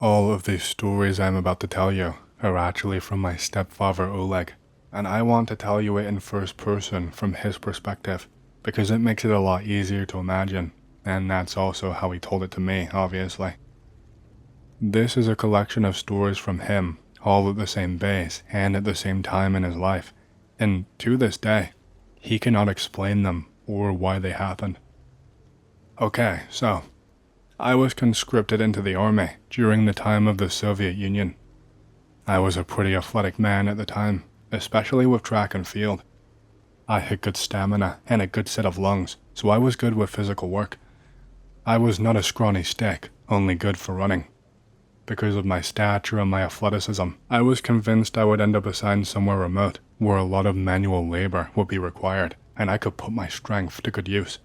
All of these stories I'm about to tell you are actually from my stepfather Oleg, and I want to tell you it in first person from his perspective, because it makes it a lot easier to imagine, and that's also how he told it to me, obviously. This is a collection of stories from him, all at the same base and at the same time in his life, and to this day, he cannot explain them or why they happened. Okay, so I was conscripted into the army during the time of the Soviet Union. I was a pretty athletic man at the time, especially with track and field. I had good stamina and a good set of lungs, so I was good with physical work. I was not a scrawny stick, only good for running. Because of my stature and my athleticism, I was convinced I would end up assigned somewhere remote, where a lot of manual labor would be required, and I could put my strength to good use.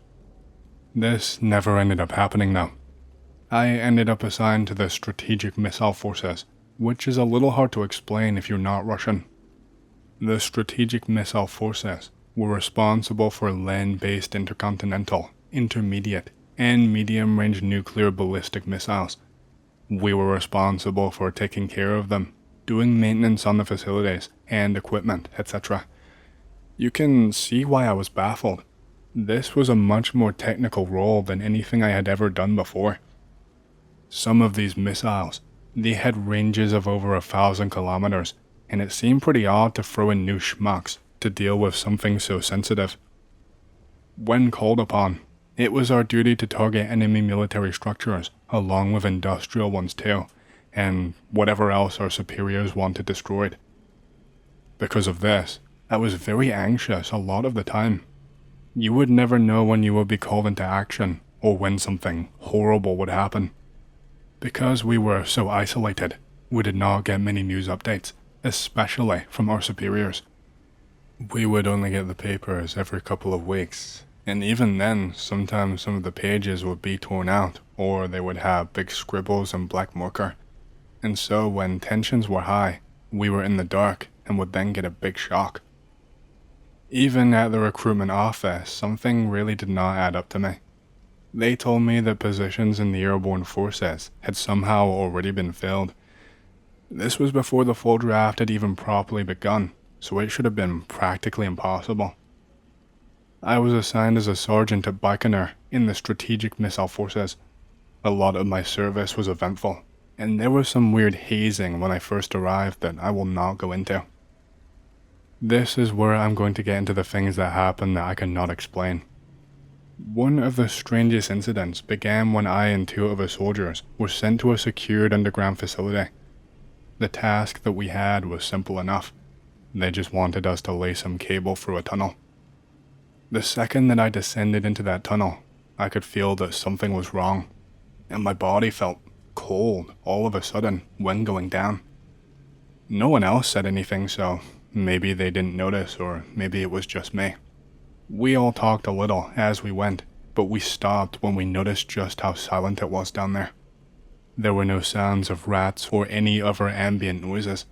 This never ended up happening though. I ended up assigned to the Strategic Missile Forces, which is a little hard to explain if you're not Russian. The Strategic Missile Forces were responsible for land-based intercontinental, intermediate, and medium-range nuclear ballistic missiles. We were responsible for taking care of them, doing maintenance on the facilities and equipment, etc. You can see why I was baffled. This was a much more technical role than anything I had ever done before. Some of these missiles, they had ranges of over 1,000 kilometers, and it seemed pretty odd to throw in new schmucks to deal with something so sensitive. When called upon, it was our duty to target enemy military structures, along with industrial ones too, and whatever else our superiors wanted destroyed. Because of this, I was very anxious a lot of the time. You would never know when you would be called into action, or when something horrible would happen. Because we were so isolated, we did not get many news updates, especially from our superiors. We would only get the papers every couple of weeks, and even then, sometimes some of the pages would be torn out, or they would have big scribbles in black marker. And so when tensions were high, we were in the dark and would then get a big shock. Even at the recruitment office, something really did not add up to me. They told me that positions in the airborne forces had somehow already been filled. This was before the full draft had even properly begun, so it should have been practically impossible. I was assigned as a sergeant at Baikonur in the Strategic Missile Forces. A lot of my service was eventful, and there was some weird hazing when I first arrived that I will not go into. This is where I'm going to get into the things that happened that I cannot explain. One of the strangest incidents began when I and two other soldiers were sent to a secured underground facility. The task that we had was simple enough. They just wanted us to lay some cable through a tunnel. The second that I descended into that tunnel, I could feel that something was wrong, and my body felt cold all of a sudden when going down. No one else said anything, so maybe they didn't notice, or maybe it was just me. We all talked a little as we went, but we stopped when we noticed just how silent it was down there. There were no sounds of rats or any other ambient noises.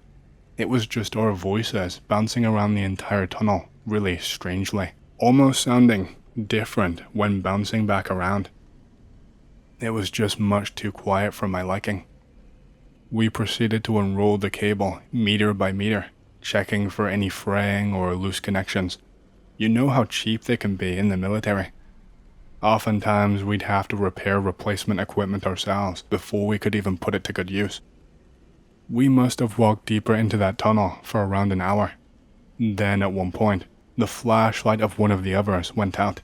It was just our voices bouncing around the entire tunnel, really strangely, almost sounding different when bouncing back around. It was just much too quiet for my liking. We proceeded to unroll the cable meter by meter, checking for any fraying or loose connections. You know how cheap they can be in the military. Oftentimes, we'd have to repair replacement equipment ourselves before we could even put it to good use. We must have walked deeper into that tunnel for around an hour. Then at one point, the flashlight of one of the others went out.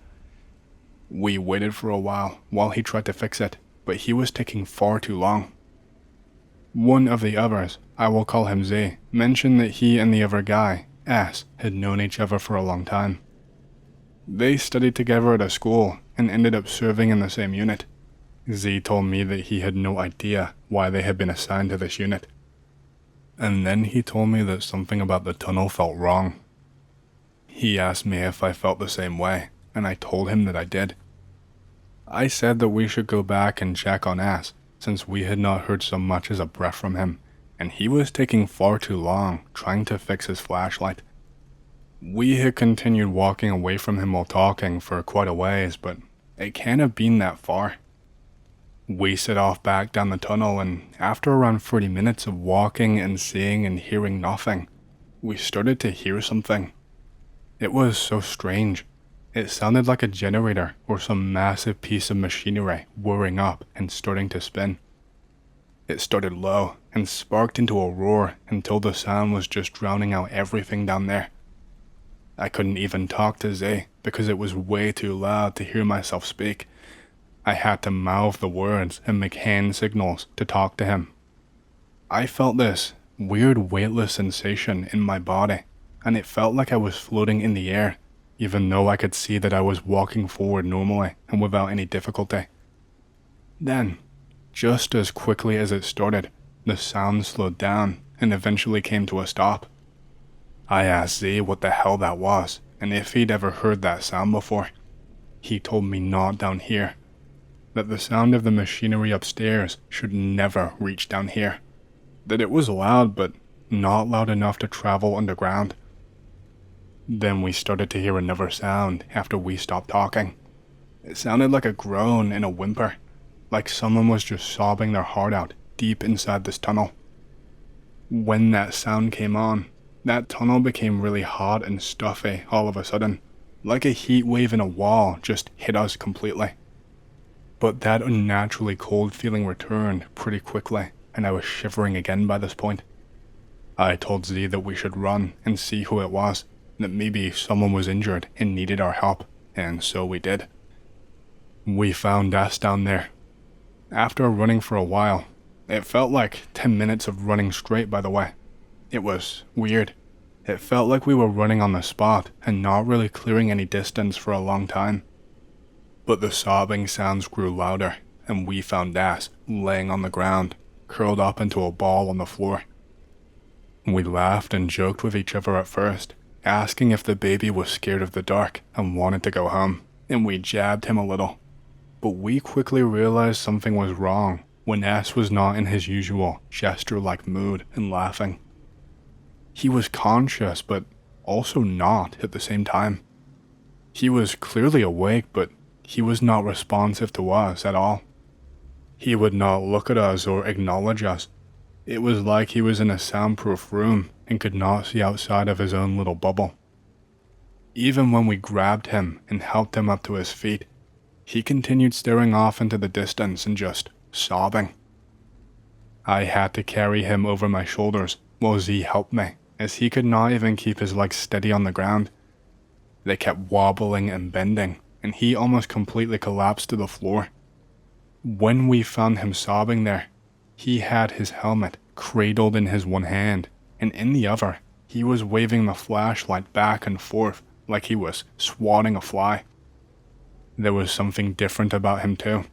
We waited for a while he tried to fix it, but he was taking far too long. One of the others, I will call him Z, mentioned that he and the other guy, S, had known each other for a long time. They studied together at a school and ended up serving in the same unit. Z told me that he had no idea why they had been assigned to this unit. And then he told me that something about the tunnel felt wrong. He asked me if I felt the same way, and I told him that I did. I said that we should go back and check on S, since we had not heard so much as a breath from him, and he was taking far too long trying to fix his flashlight. We had continued walking away from him while talking for quite a ways, but it can't have been that far. We set off back down the tunnel, and after around 30 minutes of walking and seeing and hearing nothing, we started to hear something. It was so strange. It sounded like a generator or some massive piece of machinery whirring up and starting to spin. It started low and sparked into a roar until the sound was just drowning out everything down there. I couldn't even talk to Z because it was way too loud to hear myself speak. I had to mouth the words and make hand signals to talk to him. I felt this weird weightless sensation in my body, and it felt like I was floating in the air, even though I could see that I was walking forward normally and without any difficulty. Then, just as quickly as it started, the sound slowed down and eventually came to a stop. I asked Z what the hell that was and if he'd ever heard that sound before. He told me not down here, that the sound of the machinery upstairs should never reach down here, that it was loud but not loud enough to travel underground. Then we started to hear another sound after we stopped talking. It sounded like a groan and a whimper, like someone was just sobbing their heart out deep inside this tunnel. When that sound came on, that tunnel became really hot and stuffy all of a sudden, like a heat wave in a wall just hit us completely. But that unnaturally cold feeling returned pretty quickly, and I was shivering again by this point. I told Z that we should run and see who it was, that maybe someone was injured and needed our help, and so we did. We found S down there. After running for a while, it felt like 10 minutes of running straight, by the way. It was weird. It felt like we were running on the spot and not really clearing any distance for a long time. But the sobbing sounds grew louder, and we found S laying on the ground, curled up into a ball on the floor. We laughed and joked with each other at first, asking if the baby was scared of the dark and wanted to go home, and we jabbed him a little. But we quickly realized something was wrong when S was not in his usual jester-like mood and laughing. He was conscious, but also not at the same time. He was clearly awake, but he was not responsive to us at all. He would not look at us or acknowledge us. It was like he was in a soundproof room and could not see outside of his own little bubble. Even when we grabbed him and helped him up to his feet, he continued staring off into the distance and just sobbing. I had to carry him over my shoulders while Z helped me, as he could not even keep his legs steady on the ground. They kept wobbling and bending, and he almost completely collapsed to the floor. When we found him sobbing there, he had his helmet cradled in his one hand, and in the other, he was waving the flashlight back and forth like he was swatting a fly. There was something different about him too.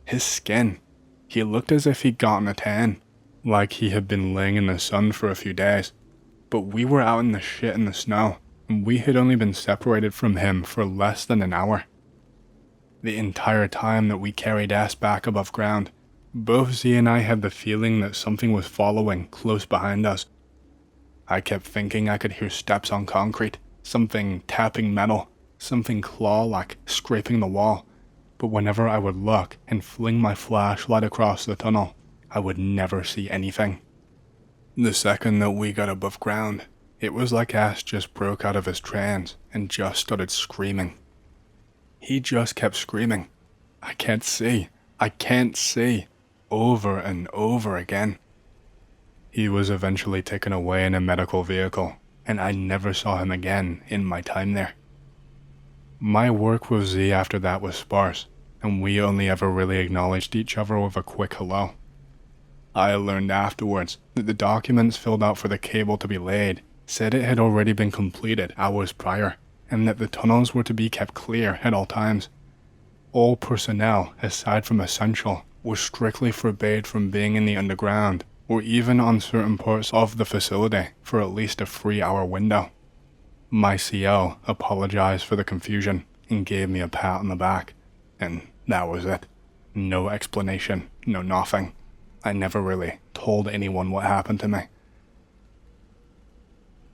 His skin. He looked as if he'd gotten a tan, like he had been laying in the sun for a few days. But we were out in the shit in the snow, and we had only been separated from him for less than an hour. The entire time that we carried S back above ground, both Z and I had the feeling that something was following close behind us. I kept thinking I could hear steps on concrete, something tapping metal, something claw-like scraping the wall, but whenever I would look and fling my flashlight across the tunnel, I would never see anything. The second that we got above ground, it was like S just broke out of his trance and just started screaming. He just kept screaming, "I can't see, I can't see," over and over again. He was eventually taken away in a medical vehicle, and I never saw him again in my time there. My work with Z after that was sparse, and we only ever really acknowledged each other with a quick hello. I learned afterwards that the documents filled out for the cable to be laid said it had already been completed hours prior, and that the tunnels were to be kept clear at all times. All personnel, aside from essential, were strictly forbade from being in the underground or even on certain parts of the facility for at least a 3-hour window. My CO apologized for the confusion and gave me a pat on the back, and that was it. No explanation, no nothing. I never really told anyone what happened to me.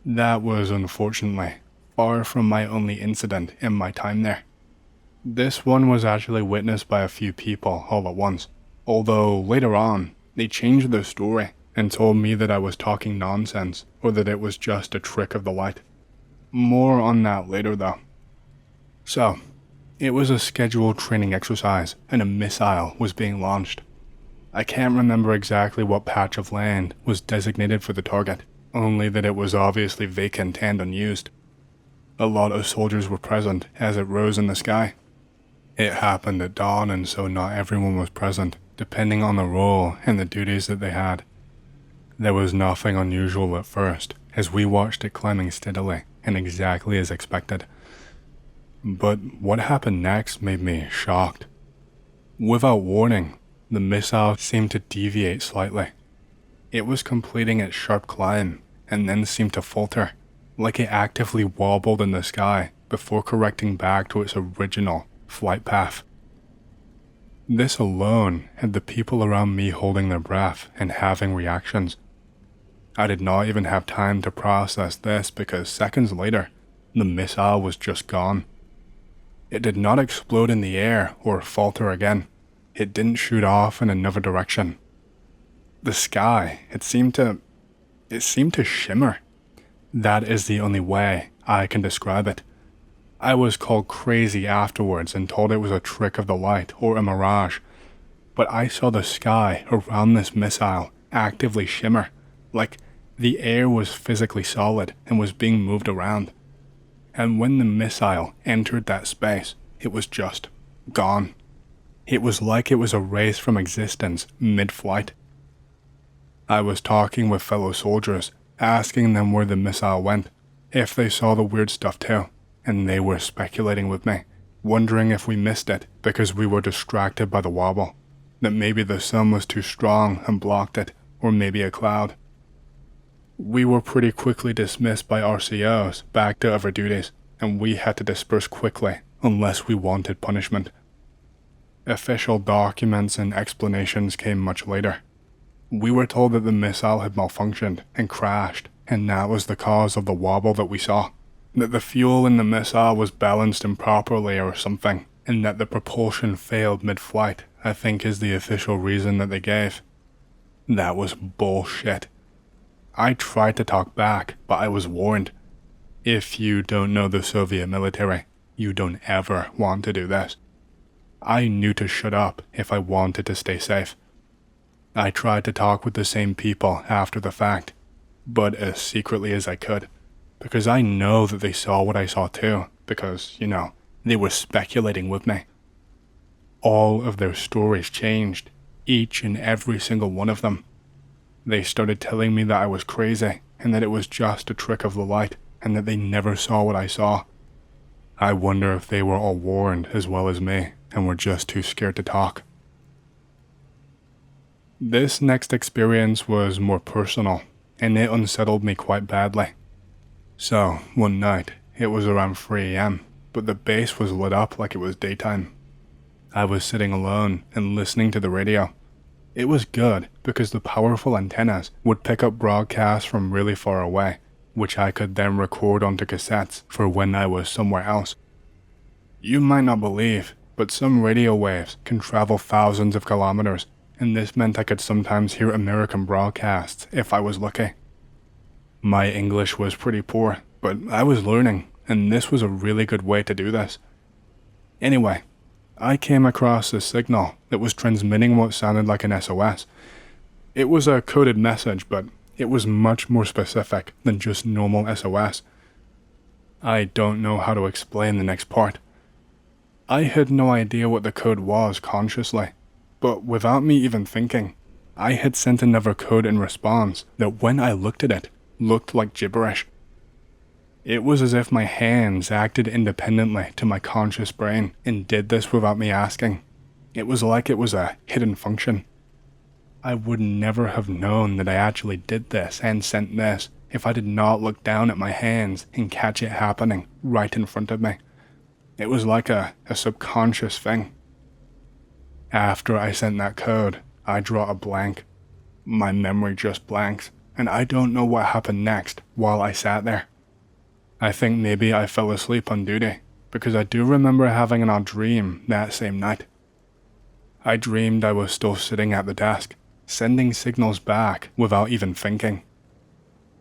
That was unfortunately far from my only incident in my time there. This one was actually witnessed by a few people all at once, Although later on, they changed their story and told me that I was talking nonsense or that it was just a trick of the light. More on that later though. So, it was a scheduled training exercise and a missile was being launched. I can't remember exactly what patch of land was designated for the target, only that it was obviously vacant and unused. A lot of soldiers were present as it rose in the sky. It happened at dawn, and so not everyone was present, depending on the role and the duties that they had. There was nothing unusual at first, as we watched it climbing steadily and exactly as expected. But what happened next made me shocked. Without warning, the missile seemed to deviate slightly. It was completing its sharp climb and then seemed to falter, like it actively wobbled in the sky before correcting back to its original flight path. This alone had the people around me holding their breath and having reactions. I did not even have time to process this because seconds later, the missile was just gone. It did not explode in the air or falter again. It didn't shoot off in another direction. The sky, it seemed to shimmer. That is the only way I can describe it. I was called crazy afterwards and told it was a trick of the light or a mirage, but I saw the sky around this missile actively shimmer, like the air was physically solid and was being moved around. And when the missile entered that space, it was just gone. It was like it was erased from existence mid-flight. I was talking with fellow soldiers, asking them where the missile went, if they saw the weird stuff too, and they were speculating with me, wondering if we missed it because we were distracted by the wobble, that maybe the sun was too strong and blocked it, or maybe a cloud. We were pretty quickly dismissed by RCOs back to other duties, and we had to disperse quickly unless we wanted punishment. Official documents and explanations came much later. We were told that the missile had malfunctioned and crashed, and that was the cause of the wobble that we saw. That the fuel in the missile was balanced improperly or something, and that the propulsion failed mid-flight, I think is the official reason that they gave. That was bullshit. I tried to talk back, but I was warned. If you don't know the Soviet military, you don't ever want to do this. I knew to shut up if I wanted to stay safe. I tried to talk with the same people after the fact, but as secretly as I could, because I know that they saw what I saw too, because, they were speculating with me. All of their stories changed, each and every single one of them. They started telling me that I was crazy, and that it was just a trick of the light, and that they never saw what I saw. I wonder if they were all warned as well as me, and were just too scared to talk. This next experience was more personal, and it unsettled me quite badly. So, one night, it was around 3 a.m., but the base was lit up like it was daytime. I was sitting alone and listening to the radio. It was good because the powerful antennas would pick up broadcasts from really far away, which I could then record onto cassettes for when I was somewhere else. You might not believe, but some radio waves can travel thousands of kilometers, and this meant I could sometimes hear American broadcasts if I was lucky. My English was pretty poor, but I was learning, and this was a really good way to do this. Anyway, I came across a signal that was transmitting what sounded like an SOS. It was a coded message, but it was much more specific than just normal SOS. I don't know how to explain the next part. I had no idea what the code was consciously, but without me even thinking, I had sent another code in response that when I looked at it, looked like gibberish. It was as if my hands acted independently to my conscious brain and did this without me asking. It was like it was a hidden function. I would never have known that I actually did this and sent this if I did not look down at my hands and catch it happening right in front of me. It was like a subconscious thing. After I sent that code, I draw a blank. My memory just blanks, and I don't know what happened next while I sat there. I think maybe I fell asleep on duty, because I do remember having an odd dream that same night. I dreamed I was still sitting at the desk, sending signals back without even thinking.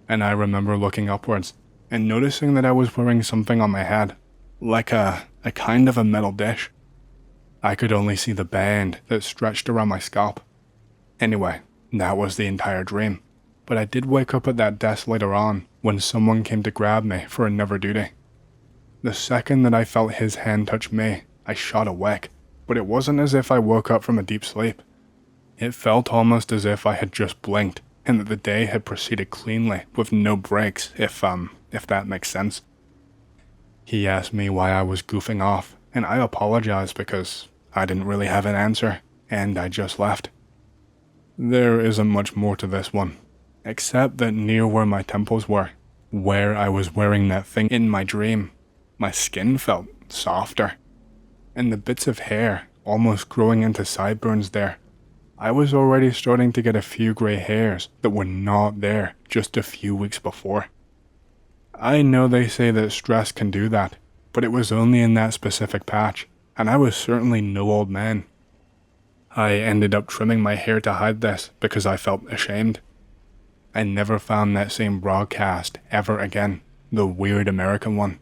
And I remember looking upwards and noticing that I was wearing something on my head, like a kind of a metal dish. I could only see the band that stretched around my scalp. Anyway, that was the entire dream, but I did wake up at that desk later on when someone came to grab me for another duty. The second that I felt his hand touch me, I shot awake, but it wasn't as if I woke up from a deep sleep. It felt almost as if I had just blinked and that the day had proceeded cleanly with no breaks, if that makes sense. He asked me why I was goofing off, and I apologized because I didn't really have an answer, and I just left. There isn't much more to this one, except that near where my temples were, where I was wearing that thing in my dream, my skin felt softer, and the bits of hair almost growing into sideburns there. I was already starting to get a few grey hairs that were not there just a few weeks before. I know they say that stress can do that, but it was only in that specific patch, and I was certainly no old man. I ended up trimming my hair to hide this because I felt ashamed. I never found that same broadcast ever again, the weird American one.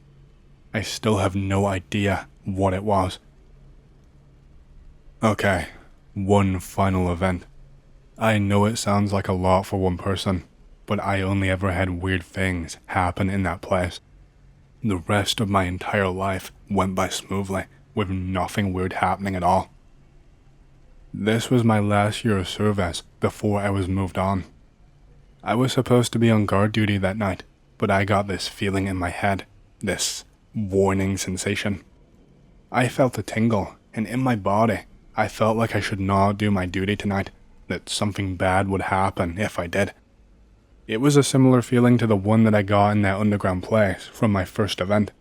I still have no idea what it was. Okay, one final event. I know it sounds like a lot for one person, but I only ever had weird things happen in that place. The rest of my entire life went by smoothly, with nothing weird happening at all. This was my last year of service before I was moved on. I was supposed to be on guard duty that night, but I got this feeling in my head, this warning sensation. I felt a tingle, and in my body, I felt like I should not do my duty tonight, that something bad would happen if I did. It was a similar feeling to the one that I got in that underground place from my first event.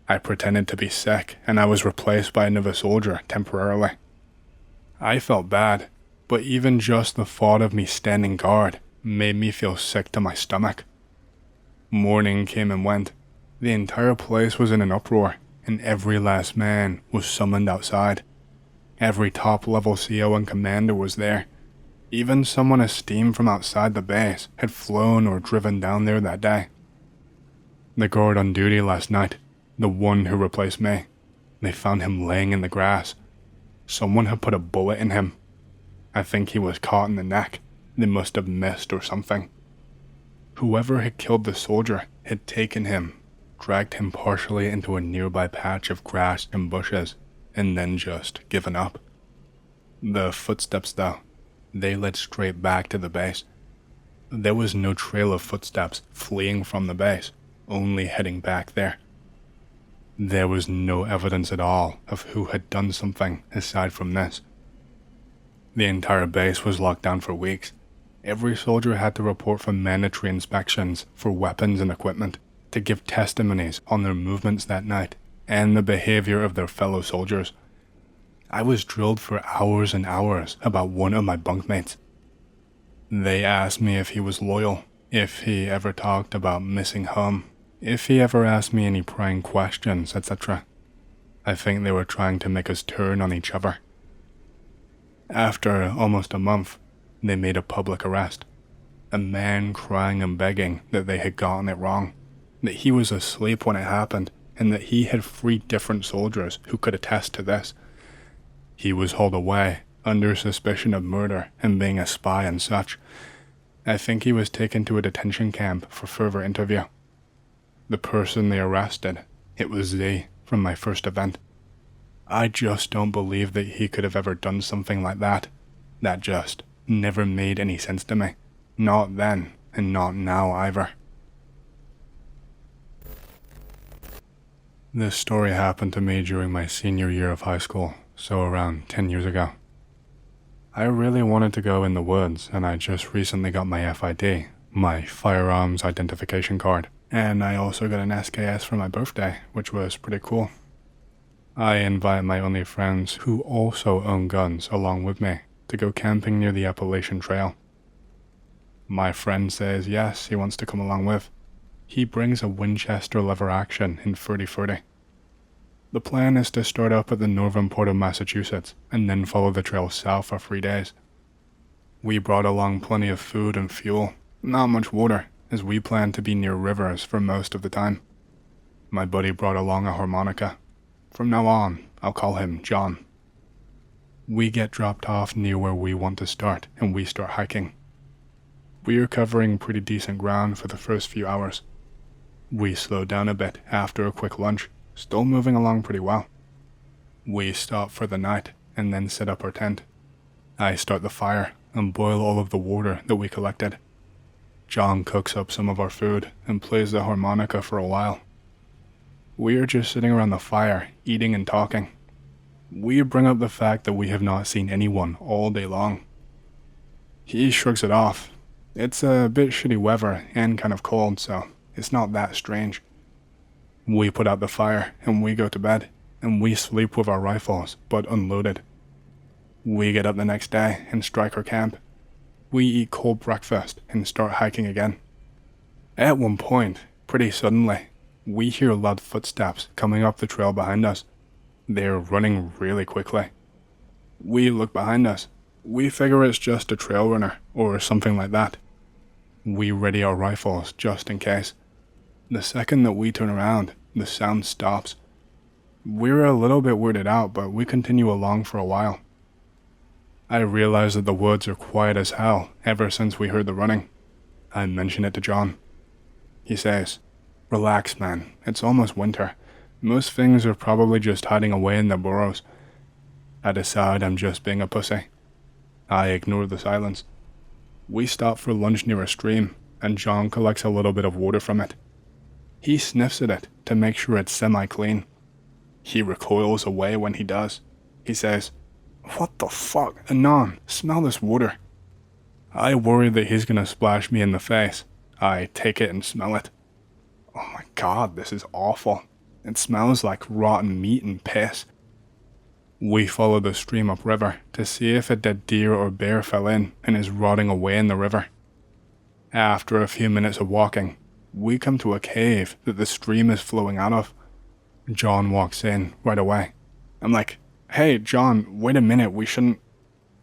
I pretended to be sick, and I was replaced by another soldier temporarily. I felt bad, but even just the thought of me standing guard made me feel sick to my stomach. Morning came and went. The entire place was in an uproar, and every last man was summoned outside. Every top-level CO and commander was there. Even someone esteemed from outside the base had flown or driven down there that day. The guard on duty last night, the one who replaced me, they found him laying in the grass. Someone had put a bullet in him. I think he was caught in the neck. They must have missed or something. Whoever had killed the soldier had taken him, dragged him partially into a nearby patch of grass and bushes, and then just given up. The footsteps, though, they led straight back to the base. There was no trail of footsteps fleeing from the base, only heading back there. There was no evidence at all of who had done something aside from this. The entire base was locked down for weeks. Every soldier had to report for mandatory inspections for weapons and equipment, to give testimonies on their movements that night and the behavior of their fellow soldiers. I was drilled for hours and hours about one of my bunkmates. They asked me if he was loyal, if he ever talked about missing home, if he ever asked me any prying questions, etc. I think they were trying to make us turn on each other. After almost a month, they made a public arrest. A man crying and begging that they had gotten it wrong, that he was asleep when it happened, and that he had 3 different soldiers who could attest to this. He was hauled away under suspicion of murder and being a spy and such. I think he was taken to a detention camp for further interview. The person they arrested, it was Z from my first event. I just don't believe that he could have ever done something like that. That just never made any sense to me. Not then, and not now either. This story happened to me during my senior year of high school, so around 10 years ago. I really wanted to go in the woods, and I just recently got my FID, my firearms identification card, and I also got an SKS for my birthday, which was pretty cool. I invite my only friends who also own guns along with me to go camping near the Appalachian Trail. My friend says yes, he wants to come along with. He brings a Winchester lever action in 30-30. The plan is to start up at the northern part of Massachusetts and then follow the trail south for 3 days. We brought along plenty of food and fuel, not much water, as we plan to be near rivers for most of the time. My buddy brought along a harmonica. From now on, I'll call him John. We get dropped off near where we want to start, and we start hiking. We are covering pretty decent ground for the first few hours. We slow down a bit after a quick lunch, still moving along pretty well. We stop for the night, and then set up our tent. I start the fire and boil all of the water that we collected. John cooks up some of our food and plays the harmonica for a while. We are just sitting around the fire, eating and talking. We bring up the fact that we have not seen anyone all day long. He shrugs it off. It's a bit shitty weather and kind of cold, so it's not that strange. We put out the fire and we go to bed, and we sleep with our rifles, but unloaded. We get up the next day and strike our camp. We eat cold breakfast and start hiking again. At one point, pretty suddenly, we hear loud footsteps coming up the trail behind us. They're running really quickly. We look behind us. We figure it's just a trail runner or something like that. We ready our rifles just in case. The second that we turn around, the sound stops. We're a little bit weirded out, but we continue along for a while. I realize that the woods are quiet as hell ever since we heard the running. I mention it to John. He says, "Relax, man. It's almost winter. Most things are probably just hiding away in their burrows." I decide I'm just being a pussy. I ignore the silence. We stop for lunch near a stream, and John collects a little bit of water from it. He sniffs at it to make sure it's semi-clean. He recoils away when he does. He says, "What the fuck? Anon, smell this water." I worry that he's gonna splash me in the face. I take it and smell it. Oh my god, this is awful. It smells like rotten meat and piss. We follow the stream upriver to see if a dead deer or bear fell in and is rotting away in the river. After a few minutes of walking, we come to a cave that the stream is flowing out of. John walks in right away. I'm like, "Hey, John, wait a minute, we shouldn't..."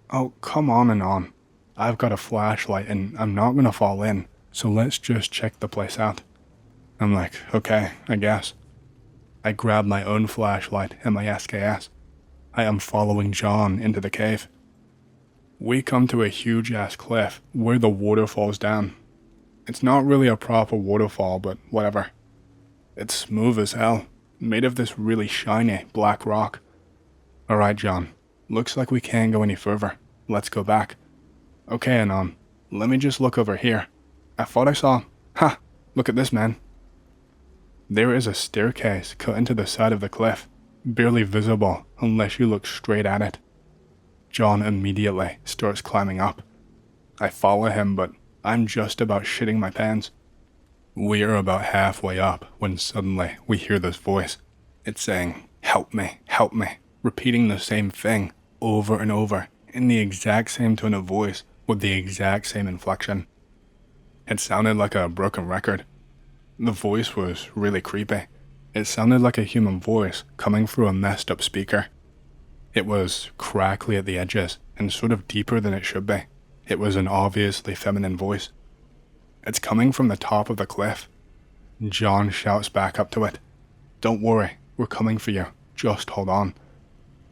"Oh, come on and on. I've got a flashlight and I'm not gonna fall in, so let's just check the place out." I'm like, "Okay, I guess." I grab my own flashlight and my SKS. I am following John into the cave. We come to a huge-ass cliff where the water falls down. It's not really a proper waterfall, but whatever. It's smooth as hell, made of this really shiny black rock. "Alright, John, looks like we can't go any further. Let's go back." "Okay, Anon, let me just look over here. I thought I saw... Ha! Look at this, man." There is a staircase cut into the side of the cliff, barely visible unless you look straight at it. John immediately starts climbing up. I follow him, but I'm just about shitting my pants. We are about halfway up when suddenly we hear this voice. It's saying, help me," repeating the same thing over and over in the exact same tone of voice with the exact same inflection. It sounded like a broken record. The voice was really creepy. It sounded like a human voice coming through a messed up speaker. It was crackly at the edges and sort of deeper than it should be. It was an obviously feminine voice. It's coming from the top of the cliff. John shouts back up to it, "Don't worry, we're coming for you. Just hold on."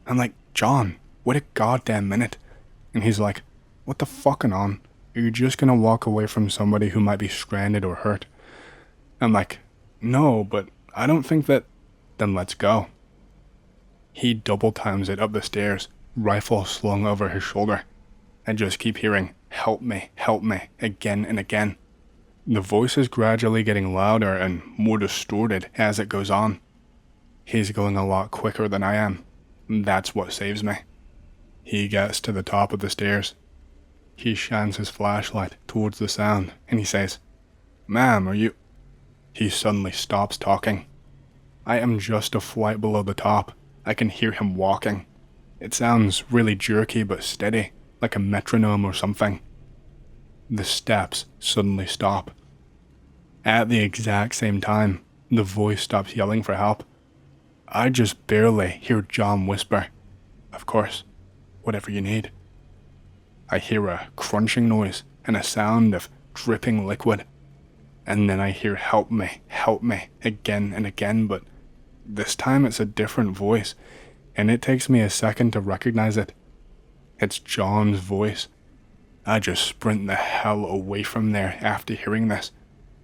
I'm like, "John, wait a goddamn minute." And he's like, "What the fucking on? Are you just gonna walk away from somebody who might be stranded or hurt?" I'm like, "No, but I don't think that..." "Then let's go." He double times it up the stairs, rifle slung over his shoulder. I just keep hearing, help me," again and again. The voice is gradually getting louder and more distorted as it goes on. He's going a lot quicker than I am. That's what saves me. He gets to the top of the stairs. He shines his flashlight towards the sound and he says, "Ma'am, are you..." He suddenly stops talking. I am just a flight below the top. I can hear him walking. It sounds really jerky but steady, like a metronome or something. The steps suddenly stop. At the exact same time, the voice stops yelling for help. I just barely hear John whisper, "Of course, whatever you need." I hear a crunching noise and a sound of dripping liquid. And then I hear help me," again and again, but this time it's a different voice, and it takes me a second to recognize it. It's John's voice. I just sprint the hell away from there after hearing this.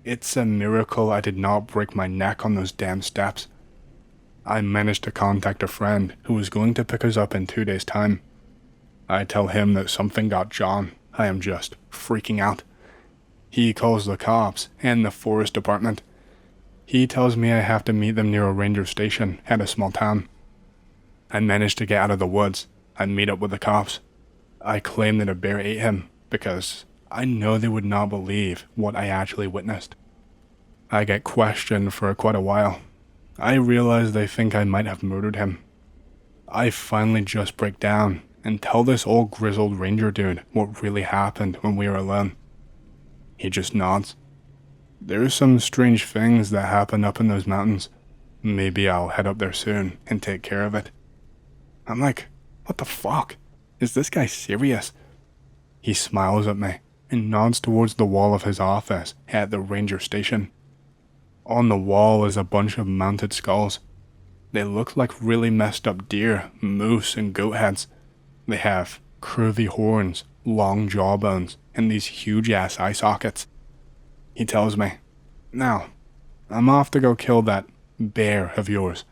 It's a miracle I did not break my neck on those damn steps. I managed to contact a friend who was going to pick us up in 2 days' time. I tell him that something got John. I am just freaking out. He calls the cops and the forest department. He tells me I have to meet them near a ranger station at a small town. I manage to get out of the woods. I meet up with the cops. I claim that a bear ate him because I know they would not believe what I actually witnessed. I get questioned for quite a while. I realize they think I might have murdered him. I finally just break down and tell this old grizzled ranger dude what really happened when we were alone. He just nods. There's some strange things that happen up in those mountains. Maybe I'll head up there soon and take care of it. I'm like, what the fuck? Is this guy serious? He smiles at me and nods towards the wall of his office at the ranger station. On the wall is a bunch of mounted skulls. They look like really messed up deer, moose, and goat heads. They have curvy horns, long jawbones, and these huge-ass eye sockets. He tells me, "Now, I'm off to go kill that bear of yours.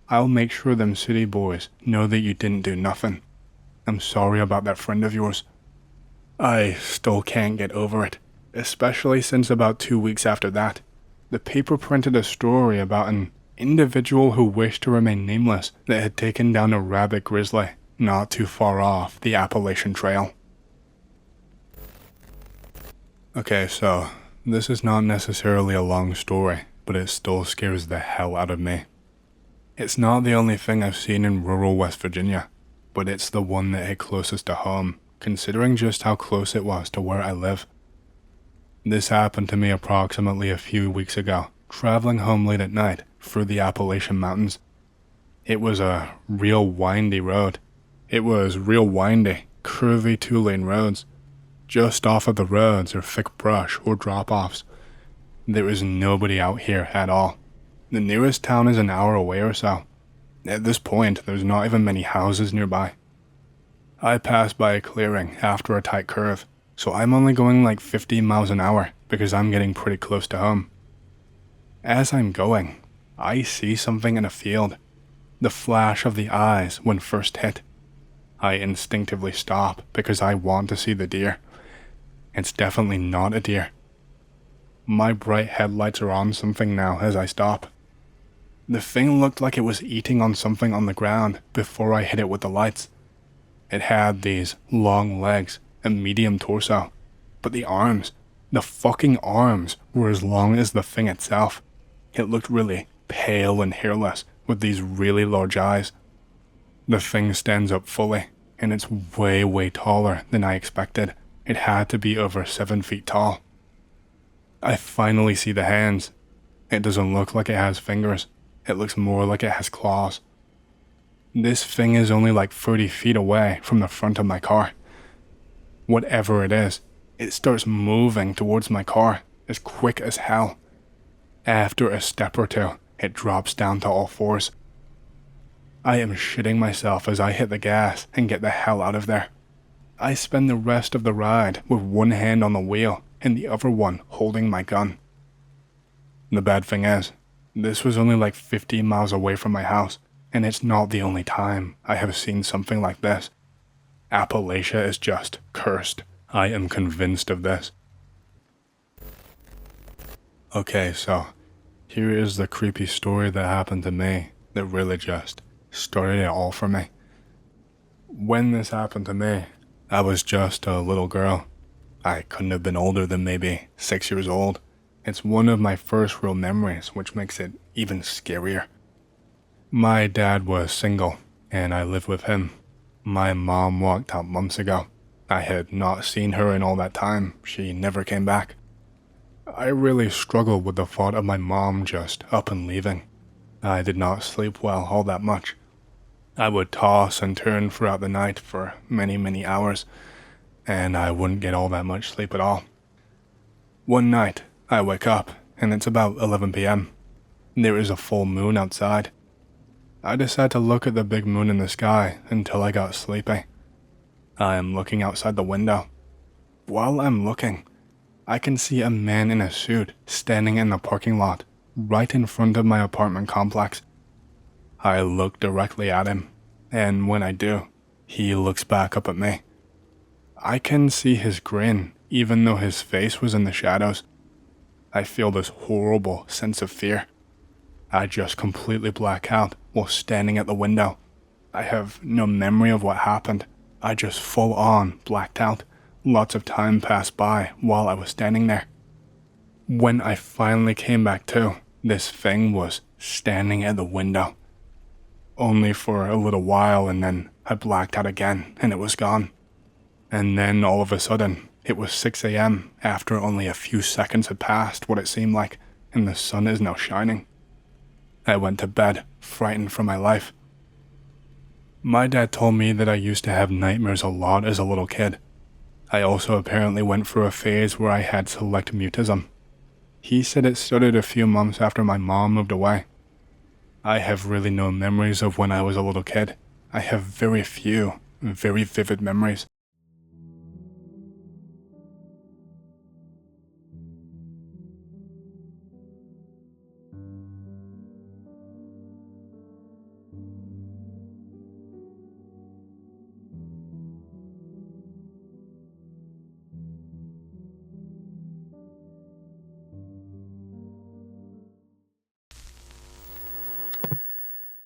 I'll make sure them city boys know that you didn't do nothing. I'm sorry about that friend of yours." I still can't get over it, especially since about 2 weeks after that, the paper printed a story about an individual who wished to remain nameless that had taken down a rabbit grizzly not too far off the Appalachian Trail. Okay, so this is not necessarily a long story, but it still scares the hell out of me. It's not the only thing I've seen in rural West Virginia, but it's the one that hit closest to home, considering just how close it was to where I live. This happened to me approximately a few weeks ago, traveling home late at night through the Appalachian Mountains. It was a real windy road. It was real windy, curvy 2-lane roads. Just off of the roads are thick brush or drop-offs. There is nobody out here at all. The nearest town is an hour away or so. At this point, there's not even many houses nearby. I pass by a clearing after a tight curve, so I'm only going like 50 miles an hour because I'm getting pretty close to home. As I'm going, I see something in a field. The flash of the eyes when first hit. I instinctively stop because I want to see the deer. It's definitely not a deer. My bright headlights are on something now as I stop. The thing looked like it was eating on something on the ground before I hit it with the lights. It had these long legs and medium torso, but the fucking arms were as long as the thing itself. It looked really pale and hairless with these really large eyes. The thing stands up fully, and it's way, way taller than I expected. It had to be over 7 feet tall. I finally see the hands. It doesn't look like it has fingers. It looks more like it has claws. This thing is only like 30 feet away from the front of my car. Whatever it is, it starts moving towards my car as quick as hell. After a step or two, it drops down to all fours. I am shitting myself as I hit the gas and get the hell out of there. I spend the rest of the ride with one hand on the wheel and the other one holding my gun. The bad thing is, this was only like 50 miles away from my house, and it's not the only time I have seen something like this. Appalachia is just cursed. I am convinced of this. Okay, so here is the creepy story that happened to me that really just started it all for me. When this happened to me, I was just a little girl. I couldn't have been older than maybe 6 years old. It's one of my first real memories, which makes it even scarier. My dad was single, and I lived with him. My mom walked out months ago. I had not seen her in all that time. She never came back. I really struggled with the thought of my mom just up and leaving. I did not sleep well all that much. I would toss and turn throughout the night for many hours, and I wouldn't get all that much sleep at all. One night, I wake up, and it's about 11 p.m. There is a full moon outside. I decide to look at the big moon in the sky until I got sleepy. I am looking outside the window. While I'm looking, I can see a man in a suit standing in the parking lot, right in front of my apartment complex. I look directly at him, and when I do, he looks back up at me. I can see his grin, even though his face was in the shadows. I feel this horrible sense of fear. I just completely black out while standing at the window. I have no memory of what happened. I just full on blacked out. Lots of time passed by while I was standing there. When I finally came back to, this thing was standing at the window. Only for a little while, and then I blacked out again and it was gone. And then all of a sudden, it was 6 a.m. after only a few seconds had passed, what it seemed like, and the sun is now shining. I went to bed, frightened for my life. My dad told me that I used to have nightmares a lot as a little kid. I also apparently went through a phase where I had select mutism. He said it started a few months after my mom moved away. I have really no memories of when I was a little kid. I have very few, very vivid memories.